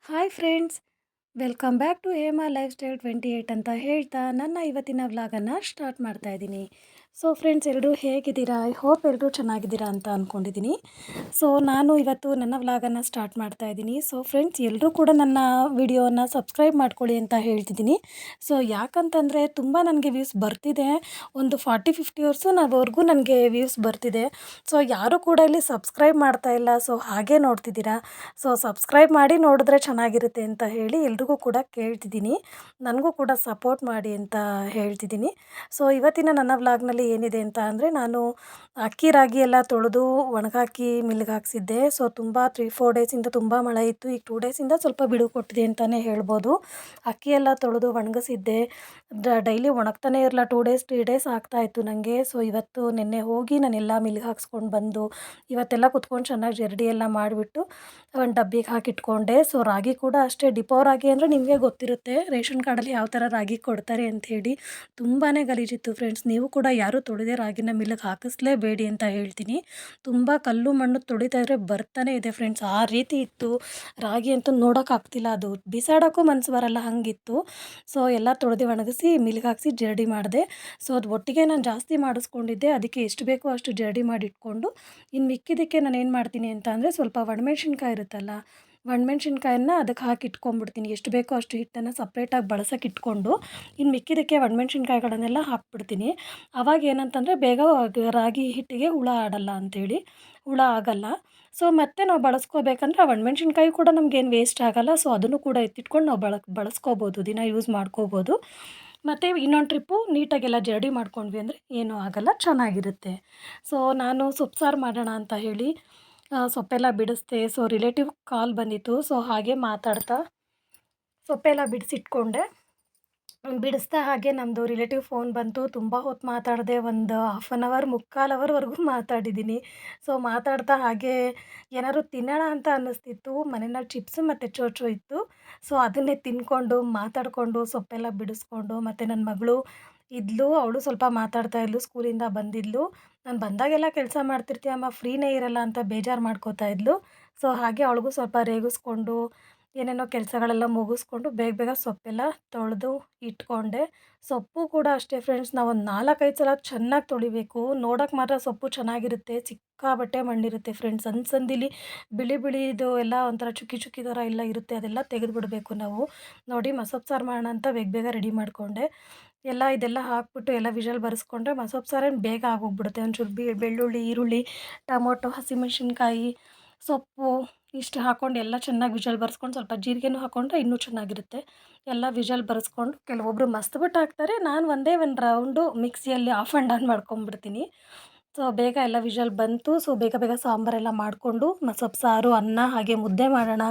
Hi friends, welcome back to Hema life style 28 ಅಂತ ಹೇಳ್ತಾ ನನ್ನ ಇವತ್ತಿನ ವ್ಲಾಗನ್ನು ಸ್ಟಾರ್ಟ್ ಮಾಡ್ತಾ ಇದ್ದೀನಿ. ಸೊ ಫ್ರೆಂಡ್ಸ್, ಎಲ್ಲರೂ ಹೇಗಿದ್ದೀರಾ? ಐ ಹೋಪ್ ಎಲ್ಲರೂ ಚೆನ್ನಾಗಿದ್ದೀರಾ ಅಂತ ಅಂದ್ಕೊಂಡಿದ್ದೀನಿ. ಸೊ ನಾನು ಇವತ್ತು ನನ್ನ ವ್ಲಾಗನ್ನು ಸ್ಟಾರ್ಟ್ ಮಾಡ್ತಾ ಇದ್ದೀನಿ. ಸೊ ಫ್ರೆಂಡ್ಸ್, ಎಲ್ಲರೂ ಕೂಡ ನನ್ನ ವಿಡಿಯೋನ ಸಬ್ಸ್ಕ್ರೈಬ್ ಮಾಡ್ಕೊಳ್ಳಿ ಅಂತ ಹೇಳ್ತಿದ್ದೀನಿ. ಸೊ ಯಾಕಂತಂದರೆ ತುಂಬ ನನಗೆ ವ್ಯೂಸ್ ಬರ್ತಿದೆ, ಒಂದು 40-50 ವರ್ಷವರೆಗೂ ನನಗೆ ವ್ಯೂಸ್ ಬರ್ತಿದೆ. ಸೊ ಯಾರೂ ಕೂಡ ಇಲ್ಲಿ ಸಬ್ಸ್ಕ್ರೈಬ್ ಮಾಡ್ತಾ ಇಲ್ಲ. ಸೊ ಹಾಗೆ ನೋಡ್ತಿದ್ದೀರಾ. ಸೊ ಸಬ್ಸ್ಕ್ರೈಬ್ ಮಾಡಿ ನೋಡಿದ್ರೆ ಚೆನ್ನಾಗಿರುತ್ತೆ ಅಂತ ಹೇಳಿ ಎಲ್ರಿಗೂ ಕೂಡ ಕೇಳ್ತಿದ್ದೀನಿ. ನನಗೂ ಕೂಡ ಸಪೋರ್ಟ್ ಮಾಡಿ ಅಂತ ಹೇಳ್ತಿದ್ದೀನಿ. ಸೊ ಇವತ್ತಿನ ನನ್ನ ವ್ಲಾಗ್ನಲ್ಲಿ ಏನಿದೆ ಅಂತ ಅಂದರೆ, ನಾನು ಅಕ್ಕಿ ರಾಗಿ ಎಲ್ಲ ತೊಳೆದು ಒಣಗಾಕಿ ಮಿಲ್ಗೆ ಹಾಕ್ಸಿದ್ದೆ. ಸೊ ತುಂಬ 3-4 ಡೇಸಿಂದ ತುಂಬ ಮಳೆ ಇತ್ತು. ಈಗ 2 ಡೇಸಿಂದ ಸ್ವಲ್ಪ ಬಿಡುವು ಕೊಟ್ಟಿದೆ ಅಂತಲೇ ಹೇಳ್ಬೋದು. ಅಕ್ಕಿ ಎಲ್ಲ ತೊಳೆದು ಒಣಗಿಸಿದ್ದೆ. ಡೈಲಿ ಒಣಗ್ತಾನೆ ಇರಲ್ಲ, 2 ಡೇಸ್ 3 ಡೇಸ್ ಆಗ್ತಾಯಿತ್ತು ನನಗೆ. ಸೊ ಇವತ್ತು ನಿನ್ನೆ ಹೋಗಿ ನಾನೆಲ್ಲ ಮಿಲ್ಗೆ ಹಾಕ್ಸ್ಕೊಂಡು ಬಂದು ಇವತ್ತೆಲ್ಲ ಕುತ್ಕೊಂಡು ಚೆನ್ನಾಗಿ ಜರಡಿ ಎಲ್ಲ ಮಾಡಿಬಿಟ್ಟು ಒಂದು ಡಬ್ಬಿಗೆ ಹಾಕಿಟ್ಕೊಂಡೆ. ಸೊ ರಾಗಿ ಕೂಡ ಅಷ್ಟೇ, ಡಿಪೋ ರಾಗಿ ಅಂದರೆ ನಿಮಗೆ ಗೊತ್ತಿರುತ್ತೆ ರೇಷನ್ ಕಾರ್ಡಲ್ಲಿ ಯಾವ ಥರ ರಾಗಿ ಕೊಡ್ತಾರೆ ಅಂಥೇಳಿ. ತುಂಬಾ ಗಲೀಜಿತ್ತು ಫ್ರೆಂಡ್ಸ್. ನೀವು ಕೂಡ ಯಾರೂ ತೊಳೆದೇ ರಾಗಿನ ಮಿಲ್ಗೆ ಹಾಕಿಸ್ಲೇಬೇಡಿ ಅಂತ ಹೇಳ್ತೀನಿ. ತುಂಬ ಕಲ್ಲು ಮಣ್ಣು ತೊಳಿತಾ ಇದ್ರೆ ಬರ್ತಾನೆ ಇದೆ ಫ್ರೆಂಡ್ಸ್, ಆ ರೀತಿ ಇತ್ತು ರಾಗಿ ಅಂತೂ. ನೋಡೋಕ್ಕಾಗ್ತಿಲ್ಲ, ಅದು ಬಿಸಾಡೋಕ್ಕೂ ಮನಸ್ಸು ಬರಲ್ಲ ಹಂಗಿತ್ತು. ಸೊ ಎಲ್ಲ ತೊಳೆದು ಒಣಗಿಸಿ ಮಿಲ್ಗೆ ಹಾಕಿಸಿ ಜರಡಿ ಮಾಡಿದೆ. ಸೊ ಅದು ಒಟ್ಟಿಗೆ ನಾನು ಜಾಸ್ತಿ ಮಾಡಿಸ್ಕೊಂಡಿದ್ದೆ, ಅದಕ್ಕೆ ಎಷ್ಟು ಬೇಕೋ ಅಷ್ಟು ಜರಡಿ ಮಾಡಿ ಇಟ್ಕೊಂಡು ಇನ್ನು ಮಿಕ್ಕಿದ್ದಕ್ಕೆ ನಾನು ಏನು ಮಾಡ್ತೀನಿ ಅಂತ ಅಂದರೆ, ಸ್ವಲ್ಪ ಒಣಮೆಣ್ಸಿನ್ಕಾಯಿ ಇರುತ್ತಲ್ಲ, ಒಣಮೆಣ್ಸಿನ್ಕಾಯನ್ನ ಅದಕ್ಕೆ ಹಾಕಿ ಇಟ್ಕೊಂಡ್ಬಿಡ್ತೀನಿ. ಎಷ್ಟು ಬೇಕೋ ಅಷ್ಟು ಹಿಟ್ಟನ್ನು ಸಪ್ರೇಟಾಗಿ ಬಳಸೋಕೆ ಇಟ್ಕೊಂಡು ಇನ್ನು ಮಿಕ್ಕಿದ್ದಕ್ಕೆ ಒಣಮೆಣ್ಸಿನ್ಕಾಯಿಗಳನ್ನೆಲ್ಲ ಹಾಕ್ಬಿಡ್ತೀನಿ. ಅವಾಗ ಏನಂತಂದರೆ ಬೇಗ ರಾಗಿ ಹಿಟ್ಟಿಗೆ ಹುಳ ಆಡಲ್ಲ ಅಂಥೇಳಿ, ಹುಳ ಆಗಲ್ಲ. ಸೊ ಮತ್ತೆ ನಾವು ಬಳಸ್ಕೋಬೇಕಂದ್ರೆ ಆ ಒಣಮೆಣ್ಸಿನ್ಕಾಯಿ ಕೂಡ ನಮಗೇನು ವೇಸ್ಟ್ ಆಗಲ್ಲ. ಸೊ ಅದನ್ನು ಕೂಡ ಎತ್ತಿಟ್ಕೊಂಡು ನಾವು ಬಳಸ್ಕೋಬೋದು, ದಿನ ಯೂಸ್ ಮಾಡ್ಕೋಬೋದು. ಮತ್ತು ಇನ್ನೊಂದು ಟ್ರಿಪ್ಪು ನೀಟಾಗೆಲ್ಲ ಜರಡಿ ಮಾಡ್ಕೊಂಡ್ವಿ ಅಂದರೆ ಏನೂ ಆಗಲ್ಲ, ಚೆನ್ನಾಗಿರುತ್ತೆ. ಸೊ ನಾನು ಸೊಪ್ಪು ಸಾರು ಮಾಡೋಣ ಅಂತ ಹೇಳಿ ಸೊಪ್ಪೆಲ್ಲ ಬಿಡಿಸ್ದೆ. ಸೊ ರಿಲೇಟಿವ್ ಕಾಲ್ ಬಂದಿತ್ತು. ಸೊ ಹಾಗೆ ಮಾತಾಡ್ತಾ ಸೊಪ್ಪೆಲ್ಲ ಬಿಡಿಸಿಟ್ಕೊಂಡೆ. ಬಿಡಿಸ್ತಾ ಹಾಗೆ ನಮ್ಮದು ರಿಲೇಟಿವ್ ಫೋನ್ ಬಂತು. ತುಂಬ ಹೊತ್ತು ಮಾತಾಡಿದೆ, ಒಂದು ಹಾಫ್ ಆನ್ ಅವರ್ ಮುಕ್ಕಾಲು ಅವರ್ವರೆಗೂ ಮಾತಾಡಿದ್ದೀನಿ. ಸೊ ಮಾತಾಡ್ತಾ ಹಾಗೆ ಏನಾದ್ರು ತಿನ್ನೋಣ ಅಂತ ಅನ್ನಿಸ್ತಿತ್ತು. ಮನೆಯಲ್ಲಿ ಚಿಪ್ಸು ಮತ್ತು ಚೋಚೋ ಇತ್ತು. ಸೊ ಅದನ್ನೇ ತಿಂದ್ಕೊಂಡು ಮಾತಾಡಿಕೊಂಡು ಸೊಪ್ಪೆಲ್ಲ ಬಿಡಿಸ್ಕೊಂಡು, ಮತ್ತು ನನ್ನ ಮಗಳು ಇದ್ಲು, ಅವಳು ಸ್ವಲ್ಪ ಮಾತಾಡ್ತಾ ಇದ್ಲು, ಸ್ಕೂಲಿಂದ ಬಂದಿದ್ಲು. ನಾನು ಬಂದಾಗೆಲ್ಲ ಕೆಲಸ ಮಾಡ್ತಿರ್ತೀಯಮ್ಮ, ಫ್ರೀನೇ ಇರಲ್ಲ ಅಂತ ಬೇಜಾರು ಮಾಡ್ಕೋತಾ ಇದ್ಲು. ಸೊ ಹಾಗೆ ಅವಳಿಗೂ ಸ್ವಲ್ಪ ರೇಗಿಸ್ಕೊಂಡು ಏನೇನೋ ಕೆಲಸಗಳೆಲ್ಲ ಮುಗಿಸ್ಕೊಂಡು ಬೇಗ ಬೇಗ ಸೊಪ್ಪೆಲ್ಲ ತೊಳೆದು ಇಟ್ಕೊಂಡೆ. ಸೊಪ್ಪು ಕೂಡ ಅಷ್ಟೇ ಫ್ರೆಂಡ್ಸ್, ನಾವು ಒಂದು 4-5 ಸಲ ಚೆನ್ನಾಗಿ ತೊಳಿಬೇಕು. ನೋಡೋಕೆ ಮಾತ್ರ ಸೊಪ್ಪು ಚೆನ್ನಾಗಿರುತ್ತೆ, ಸಿಕ್ಕಾಪಟ್ಟೆ ಮಣ್ಣಿರುತ್ತೆ ಫ್ರೆಂಡ್ಸ್. ಸಂದಿಲಿ ಬಿಳಿ ಬಿಳಿದು ಎಲ್ಲ ಒಂಥರ ಚುಕ್ಕಿ ಚುಕ್ಕಿ ಥರ ಎಲ್ಲ ಇರುತ್ತೆ, ಅದೆಲ್ಲ ತೆಗೆದುಬಿಡಬೇಕು ನಾವು. ನೋಡಿ ಮಸೊಪ್ಪು ಸಾರು ಮಾಡೋಣ ಅಂತ ಬೇಗ ಬೇಗ ರೆಡಿ ಮಾಡಿಕೊಂಡೆ. ಇದೆಲ್ಲ ಹಾಕ್ಬಿಟ್ಟು ಎಲ್ಲ ವಿಷಲ್ ಬರೆಸ್ಕೊಂಡ್ರೆ ಮಸೊಪ್ಪು ಸಾರೇನು ಬೇಗ ಆಗೋಗ್ಬಿಡುತ್ತೆ. ಒಂಚೂರು ಬೆಳ್ಳುಳ್ಳಿ, ಈರುಳ್ಳಿ, ಟೊಮೊಟೊ, ಹಸಿಮೆಣ್ಸಿನ್ಕಾಯಿ, ಸೊಪ್ಪು ಇಷ್ಟು ಹಾಕ್ಕೊಂಡು ಎಲ್ಲ ಚೆನ್ನಾಗಿ ವಿಷಲ್ ಬರೆಸ್ಕೊಂಡು ಸ್ವಲ್ಪ ಜೀರಿಗೆನೂ ಹಾಕ್ಕೊಂಡ್ರೆ ಇನ್ನೂ ಚೆನ್ನಾಗಿರುತ್ತೆ. ಎಲ್ಲ ವಿಷಲ್ ಬರೆಸ್ಕೊಂಡು ಕೆಲವೊಬ್ಬರು ಮಸ್ತ್ಬಿಟ್ಟು ಹಾಕ್ತಾರೆ. ನಾನು ಒಂದೇ ಒಂದು ರೌಂಡು ಮಿಕ್ಸಿಯಲ್ಲಿ ಆಫ್ ಆ್ಯಂಡ್ ಆನ್ ಮಾಡ್ಕೊಂಬಿಡ್ತೀನಿ. ಸೊ ಬೇಗ ಎಲ್ಲ ವಿಷಲ್ ಬಂತು. ಸೊ ಬೇಗ ಬೇಗ ಸಾಂಬಾರೆಲ್ಲ ಮಾಡಿಕೊಂಡು ಮಸೊಪ್ಪು ಸಾರು, ಅನ್ನ, ಹಾಗೆ ಮುದ್ದೆ ಮಾಡೋಣ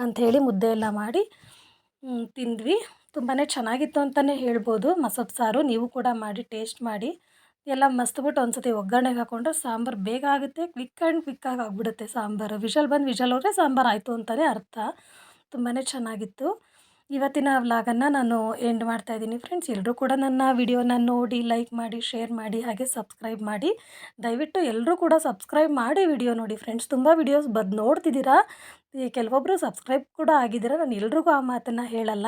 ಅಂಥೇಳಿ ಮುದ್ದೆ ಎಲ್ಲ ಮಾಡಿ ತಿಂದ್ವಿ. ತುಂಬಾ ಚೆನ್ನಾಗಿತ್ತು ಅಂತಲೇ ಹೇಳ್ಬೋದು ಮಸೊಪ್ಪು ಸಾರು. ನೀವು ಕೂಡ ಮಾಡಿ ಟೇಸ್ಟ್ ಮಾಡಿ. ಎಲ್ಲ ಮಸ್ತ್ಬಿಟ್ಟು ಒಂದ್ಸತಿ ಒಗ್ಗರಣೆಗೆ ಹಾಕ್ಕೊಂಡ್ರೆ ಸಾಂಬಾರು ಬೇಗ ಆಗುತ್ತೆ, ಕ್ವಿಕ್ಕಾಗಿ ಆಗಿಬಿಡುತ್ತೆ ಸಾಂಬಾರು. ವಿಷಲ್ ಹೋದರೆ ಸಾಂಬಾರು ಆಯಿತು ಅಂತಲೇ ಅರ್ಥ. ತುಂಬಾ ಚೆನ್ನಾಗಿತ್ತು. ಇವತ್ತಿನ ವ್ಲಾಗನ್ನು ನಾನು ಎಂಡ್ ಮಾಡ್ತಾಯಿದ್ದೀನಿ ಫ್ರೆಂಡ್ಸ್. ಎಲ್ಲರೂ ಕೂಡ ನನ್ನ ವಿಡಿಯೋನ ನೋಡಿ ಲೈಕ್ ಮಾಡಿ, ಶೇರ್ ಮಾಡಿ, ಹಾಗೆ ಸಬ್ಸ್ಕ್ರೈಬ್ ಮಾಡಿ. ದಯವಿಟ್ಟು ಎಲ್ಲರೂ ಕೂಡ ಸಬ್ಸ್ಕ್ರೈಬ್ ಮಾಡಿ ವಿಡಿಯೋ ನೋಡಿ ಫ್ರೆಂಡ್ಸ್. ತುಂಬ ವಿಡಿಯೋಸ್ ನೋಡ್ತಿದ್ದೀರಾ, ಕೆಲವೊಬ್ಬರು ಸಬ್ಸ್ಕ್ರೈಬ್ ಕೂಡ ಆಗಿದ್ದೀರಾ. ನಾನು ಎಲ್ರಿಗೂ ಆ ಮಾತನ್ನು ಹೇಳಲ್ಲ,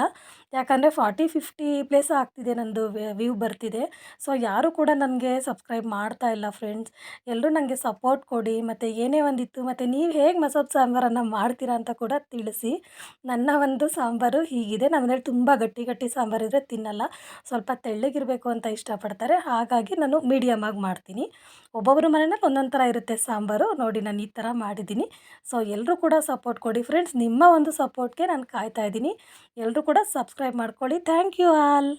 ಯಾಕಂದರೆ 40-50 ಪ್ಲೇಸ್ ಆಗ್ತಿದೆ ನನ್ನದು ವ್ಯೂ ಬರ್ತಿದೆ. ಸೊ ಯಾರೂ ಕೂಡ ನನಗೆ ಸಬ್ಸ್ಕ್ರೈಬ್ ಮಾಡ್ತಾ ಇಲ್ಲ ಫ್ರೆಂಡ್ಸ್. ಎಲ್ಲರೂ ನನಗೆ ಸಪೋರ್ಟ್ ಕೊಡಿ, ಮತ್ತು ಏನೇ ಒಂದಿತ್ತು ಮತ್ತು ನೀವು ಹೇಗೆ ಮಸೊಪ್ಪು ಸಾಂಬಾರನ್ನು ಮಾಡ್ತೀರಾ ಅಂತ ಕೂಡ ತಿಳಿಸಿ. ನನ್ನ ಒಂದು ಸಾಂಬಾರು ಹೀಗಿದೆ. ನಮ್ಮ ಮನೇಲಿ ತುಂಬ ಗಟ್ಟಿ ಗಟ್ಟಿ ಸಾಂಬಾರಿದ್ರೆ ತಿನ್ನಲ್ಲ, ಸ್ವಲ್ಪ ತೆಳ್ಳಗಿರಬೇಕು ಅಂತ ಇಷ್ಟಪಡ್ತಾರೆ. ಹಾಗಾಗಿ ನಾನು ಮೀಡಿಯಮಾಗಿ ಮಾಡ್ತೀನಿ. ಒಬ್ಬೊಬ್ಬರ ಮನೆಯಲ್ಲಿ ಒಂದೊಂದು ಥರ ಇರುತ್ತೆ ಸಾಂಬಾರು. ನೋಡಿ ನಾನು ಈ ಥರ ಮಾಡಿದ್ದೀನಿ. ಸೊ ಎಲ್ಲರೂ ಕೂಡ ಸಪೋರ್ಟ್ ಕೊಡಿ ಫ್ರೆಂಡ್ಸ್. ನಿಮ್ಮ ಒಂದು ಸಪೋರ್ಟ್ಗೆ ನಾನು ಕಾಯ್ತಾ ಇದ್ದೀನಿ. ಎಲ್ಲರೂ ಕೂಡ ಸಬ್ಸ್ಕ್ರೈಬ್ ಮಾಡ್ಕೊಳ್ಳಿ. Thank you all.